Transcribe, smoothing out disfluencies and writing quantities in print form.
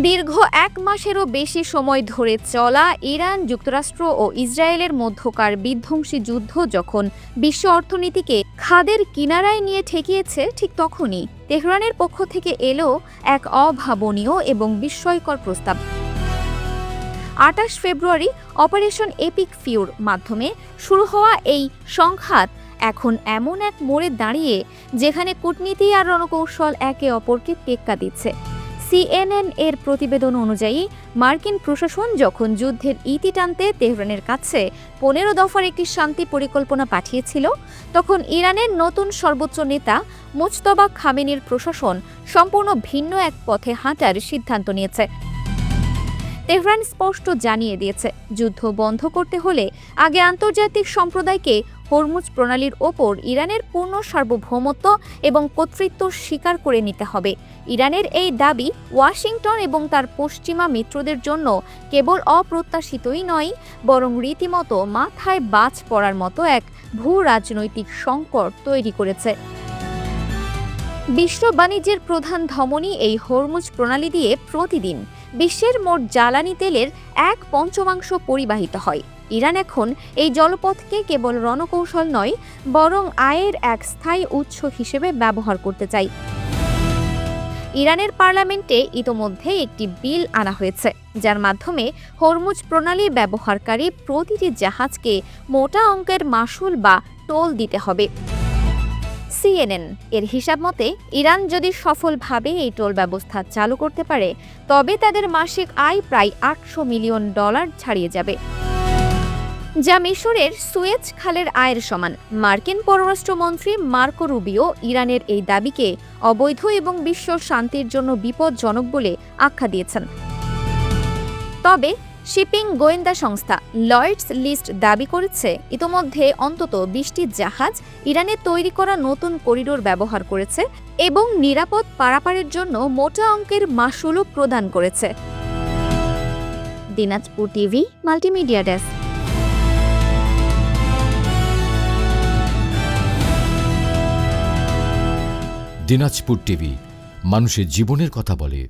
দীর্ঘ ১ মাসেরও বেশি সময় ধরে চলা ইরান, যুক্তরাষ্ট্র ও ইসরায়েলের মধ্যকার বিধ্বংসী যুদ্ধ যখন বিশ্ব অর্থনীতিকে খাদের কিনারায় নিয়ে ঠেকিয়েছে, ঠিক তখনই তেহরানের পক্ষ থেকে এলো এক অভাবনীয় এবং বিস্ময়কর প্রস্তাব। ২৮ ফেব্রুয়ারি অপারেশন এপিক ফিউর মাধ্যমে শুরু হওয়া এই সংঘাত এখন এমন এক মোড়ে দাঁড়িয়ে যেখানে কূটনীতি আর রণকৌশল একে অপরকে টেক্কা দিচ্ছে। সিএনএন এর প্রতিবেদন অনুযায়ী মার্কিন প্রশাসন যখন যুদ্ধের ইতি টানতে তেহরানের কাছে ১৫ দফার একটি শান্তি পরিকল্পনা পাঠিয়েছিল, তখন ইরানের নতুন সর্বোচ্চ নেতা মুজতবা খামেনির প্রশাসন সম্পূর্ণ ভিন্ন এক পথে হাঁটার সিদ্ধান্ত নিয়েছে। তেহরান স্পষ্ট জানিয়ে দিয়েছে, যুদ্ধ বন্ধ করতে হলে আগে আন্তর্জাতিক সম্প্রদায়কে হরমুজ প্রণালীর ওপর ইরানের পূর্ণ সার্বভৌমত্ব এবং কর্তৃত্ব স্বীকার করে নিতে হবে। ইরানের এই দাবি ওয়াশিংটন এবং তার পশ্চিমা মিত্রদের জন্য কেবল অপ্রত্যাশিতই নয়, বরং রীতিমতো মাথায় বাজ পড়ার মতো এক ভূ রাজনৈতিক সংকট তৈরি করেছে। বিশ্ব বাণিজ্যের প্রধান ধমনী এই হরমুজ প্রণালী দিয়ে প্রতিদিন বিশ্বের মোট জ্বালানি তেলের ১/৫ পরিবাহিত হয়। ইরান এখন এই জলপথকে কেবল রণকৌশল নয়, বরং আয়ের এক স্থায়ী উৎস হিসেবে ব্যবহার করতে চায়। ইরানের পার্লামেন্টে ইতোমধ্যে একটি বিল আনা হয়েছে, যার মাধ্যমে হরমুজ প্রণালী ব্যবহারকারী প্রতিটি জাহাজকে মোটা অঙ্কের মাশুল বা টোল দিতে হবে। সিএনএন এর হিসাব মতে, ইরান যদি সফলভাবে এই টোল ব্যবস্থা চালু করতে পারে, তবে তাদের মাসিক আয় প্রায় $৮০০ মিলিয়ন ছাড়িয়ে যাবে, যা মিশরের সুয়েজ খালের আয়ের সমান। মার্কিন পররাষ্ট্রমন্ত্রী মার্কো রুবিও ইরানের এই দাবিকে অবৈধ এবং বিশ্ব শান্তির জন্য বিপজ্জনক বলে আখ্যা দিয়েছেন। তবে শিপিং গোয়েন্দা সংস্থা লয়েডস লিস্ট দাবি করেছে, ইতোমধ্যে অন্তত ২০টি জাহাজ ইরানের তৈরি করা নতুন করিডোর ব্যবহার করেছে এবং নিরাপদ পারাপারের জন্য মোটা অঙ্কের মাশুলও প্রদান করেছে। Dinajpur TV multimedia desk. Dinajpur TV মানুষের জীবনের কথা বলে।